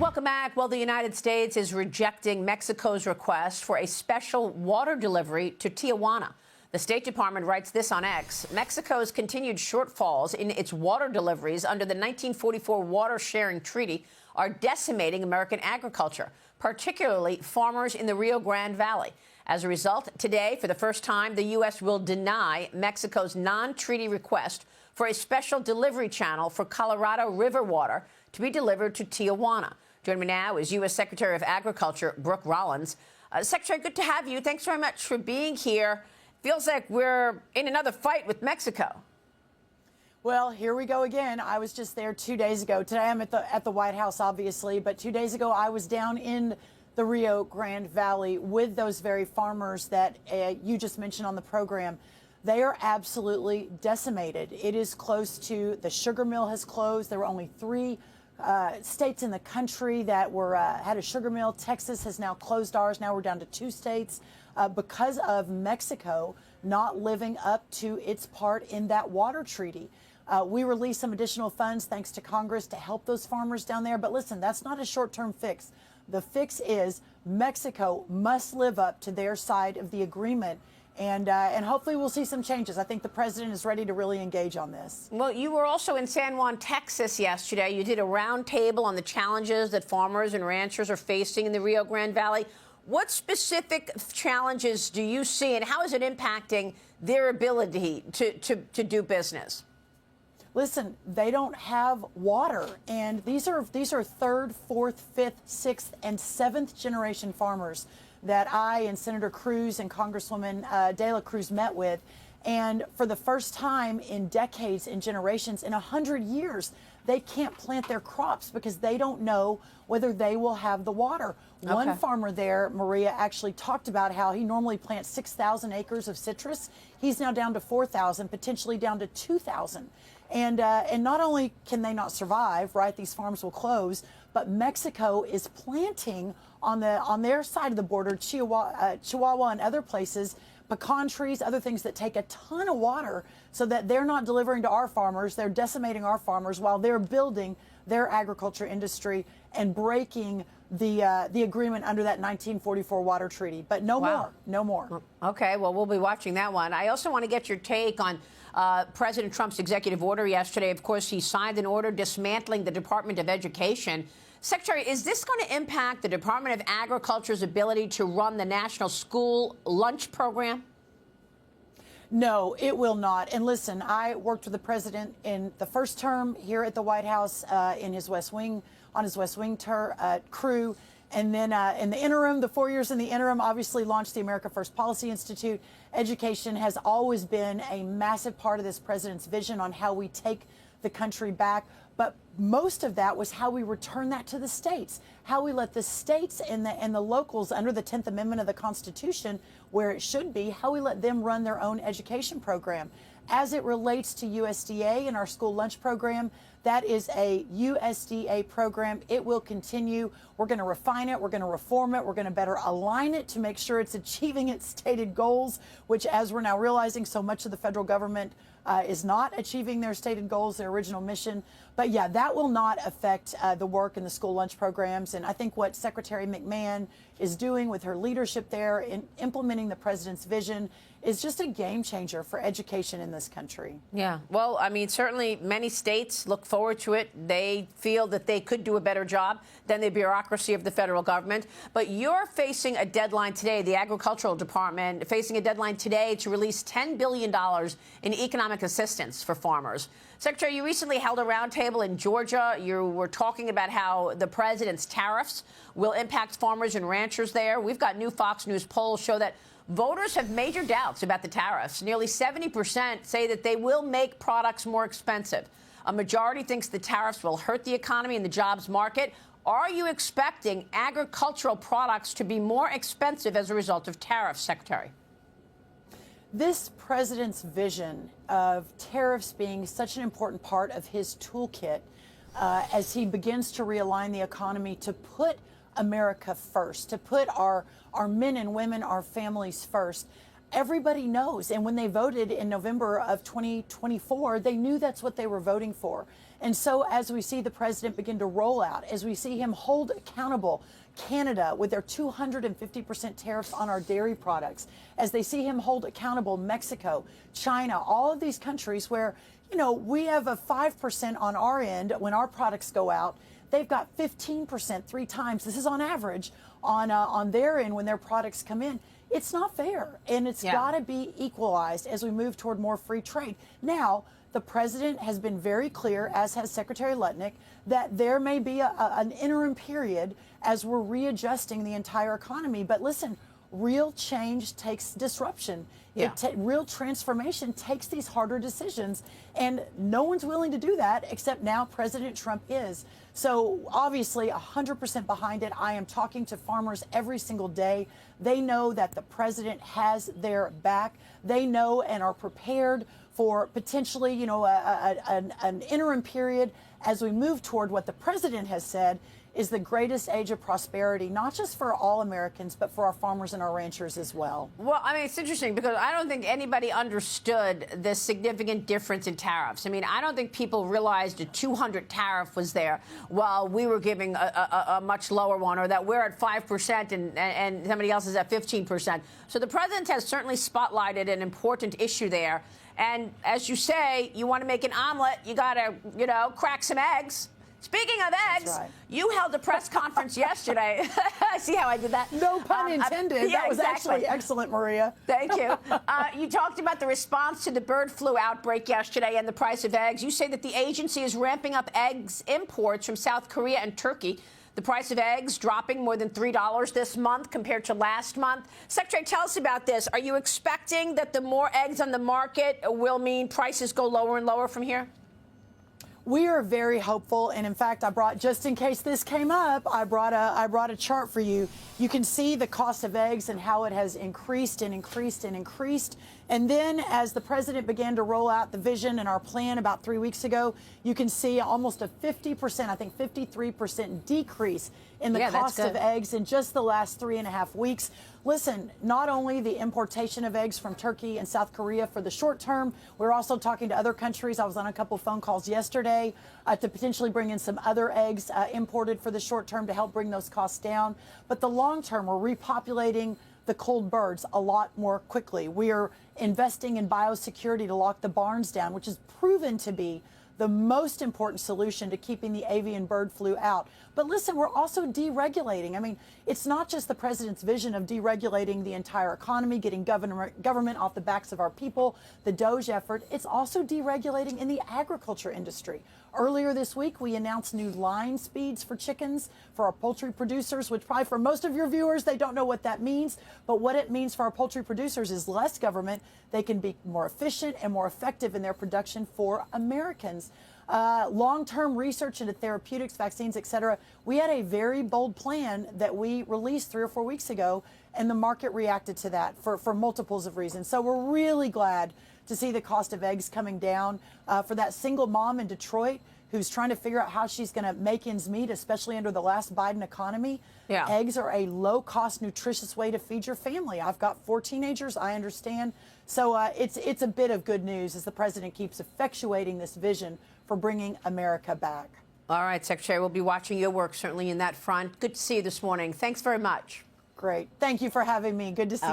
Welcome back. Well, the United States is rejecting Mexico's request for a special water delivery to Tijuana. The State Department writes this on X. Mexico's continued shortfalls in its water deliveries under the 1944 Water Sharing Treaty are decimating American agriculture, particularly farmers in the Rio Grande Valley. As a result, today, for the first time, the U.S. will deny Mexico's non-treaty request for a special delivery channel for Colorado River water to be delivered to Tijuana. Joining me now is U.S. Secretary of Agriculture, Brooke Rollins. Secretary, good to have you. Thanks very much for being here. Feels like we're in another fight with Mexico. Well, here we go again. I was just there 2 days ago. Today I'm at the White House, obviously, but 2 days ago I was down in the Rio Grande Valley with those very farmers that you just mentioned on the program. They are absolutely decimated. It is close to, the sugar mill has closed. There were only three states in the country that were had a sugar mill. Texas has now closed ours. Now we're down to 2 states because of Mexico not living up to its part in that water treaty. We released some additional funds, thanks to Congress, to help those farmers down there. But listen, that's not a short-term fix. The fix is Mexico must live up to their side of the agreement. And hopefully we'll see some changes. I think the president is ready to really engage on this. Well, you were also in San Juan, Texas yesterday. You did a roundtable on the challenges that farmers and ranchers are facing in the Rio Grande Valley. What specific challenges do you see, and how is it impacting their ability to do business? Listen, they don't have water, and these are third, fourth, fifth, sixth, and seventh generation farmers that I and Senator Cruz and Congresswoman De La Cruz met with. And for the first time in decades, in generations, in 100 years, they can't plant their crops because they don't know whether they will have the water. Okay. One farmer there, Maria, actually talked about how he normally plants 6,000 acres of citrus. He's now down to 4,000, potentially down to 2,000. And not only can they not survive, right, these farms will close, but Mexico is planting on their side of the border, Chihuahua and other places, pecan trees, other things that take a ton of water, so that they're not delivering to our farmers. They're decimating our farmers while they're building their agriculture industry and breaking the agreement under that 1944 water treaty. But no more, no more. Okay, well, we'll be watching that one. I also want to get your take on President Trump's executive order yesterday. Of course, he signed an order dismantling the Department of Education. Secretary, is this going to impact the Department of Agriculture's ability to run the National School Lunch Program? No, it will not. And listen, I worked with the president in the first term here at the White House in his West Wing, on his West Wing crew. And then in the interim, the 4 years in the interim, obviously launched the America First Policy Institute. Education has always been a massive part of this president's vision on how we take the country back. But most of that was how we return that to the states, how we let the states and the locals under the 10th Amendment of the Constitution, where it should be, how we let them run their own education program. As it relates to USDA and our school lunch program, that is a USDA program. It will continue. We're going to refine it. We're going to reform it. We're going to better align it to make sure it's achieving its stated goals, which, as we're now realizing, so much of the federal government is not achieving their stated goals, their original mission. But yeah, that will not affect the work in the school lunch programs. And I think what Secretary McMahon is doing with her leadership there in implementing the president's vision is just a game changer for education in this country. Yeah, well, I mean, certainly many states look forward to it. They feel that they could do a better job than the bureaucracy of the federal government. But you're facing a deadline today, the Agricultural Department facing a deadline today to release $10 billion in economic assistance for farmers. Secretary, you recently held a roundtable in Georgia. You were talking about how the president's tariffs will impact farmers and ranchers there. We've got new Fox News polls show that voters have major doubts about the tariffs. Nearly 70% say that they will make products more expensive. A majority thinks the tariffs will hurt the economy and the jobs market. Are you expecting agricultural products to be more expensive as a result of tariffs, Secretary? This president's vision of tariffs being such an important part of his toolkit as he begins to realign the economy to put America first, to put our men and women, our families first. Everybody knows, and when they voted in November of 2024, they knew that's what they were voting for. And so as we see the president begin to roll out, as we see him hold accountable Canada with their 250% tariffs on our dairy products, as they see him hold accountable Mexico, China, all of these countries where, you know, we have a 5% on our end when our products go out. They've got 15%, 3 times. This is on average on their end when their products come in. It's not fair, and it's got to be equalized as we move toward more free trade. Now, the president has been very clear, as has Secretary Lutnick, that there may be an interim period as we're readjusting the entire economy. But listen, real change takes disruption. Real transformation takes these harder decisions, and no one's willing to do that except now President Trump is. So obviously 100% behind it. I am talking to farmers every single day. They know that the president has their back. They know and are prepared for potentially, you know, an interim period as we move toward what the president has said is the greatest age of prosperity, not just for all Americans, but for our farmers and our ranchers as well. Well, I mean, it's interesting because I don't think anybody understood the significant difference in tariffs. I mean, I don't think people realized a 200 tariff was there while we were giving a much lower one, or that we're at 5% and somebody else is at 15%. So the president has certainly spotlighted an important issue there. And as you say, you want to make an omelet, you got to, you know, crack some eggs. Speaking of eggs, right. You held a press conference yesterday. See how I did that? No pun intended. Yeah, that was exactly. actually excellent, Maria. Thank you. You talked about the response to the bird flu outbreak yesterday and the price of eggs. You say that the agency is ramping up eggs imports from South Korea and Turkey. The price of eggs dropping more than $3 this month compared to last month. Secretary, tell us about this. Are you expecting that the more eggs on the market will mean prices go lower and lower from here? We are very hopeful, and in fact, I brought, just in case this came up, I brought a chart for you. You can see the cost of eggs and how it has increased and increased and increased. And then as the president began to roll out the vision and our plan about 3 weeks ago, you can see almost a 50%, I think 53% decrease in the cost of eggs in just the last 3.5 weeks. Listen, not only the importation of eggs from Turkey and South Korea for the short term, we're also talking to other countries. I was on a couple phone calls yesterday to potentially bring in some other eggs imported for the short term to help bring those costs down. But the long term, we're repopulating the cold birds a lot more quickly. We are investing in biosecurity to lock the barns down, which has proven to be the most important solution to keeping the avian bird flu out. But listen, we're also deregulating. I mean, it's not just the president's vision of deregulating the entire economy, getting government off the backs of our people, the DOGE effort. It's also deregulating in the agriculture industry. Earlier this week, we announced new line speeds for chickens for our poultry producers, which probably for most of your viewers, they don't know what that means. But what it means for our poultry producers is less government. They can be more efficient and more effective in their production for Americans. Long-term research into therapeutics, vaccines, et cetera. We had a very bold plan that we released 3 or 4 weeks ago, and the market reacted to that for multiples of reasons. So we're really glad to see the cost of eggs coming down. For that single mom in Detroit who's trying to figure out how she's going to make ends meet, especially under the last Biden economy, eggs are a low-cost, nutritious way to feed your family. I've got 4 teenagers, I understand. So it's a bit of good news as the president keeps effectuating this vision for bringing America back. All right, Secretary, we'll be watching your work certainly in that front. Good to see you this morning. Thanks very much. Great. Thank you for having me. Good to see you.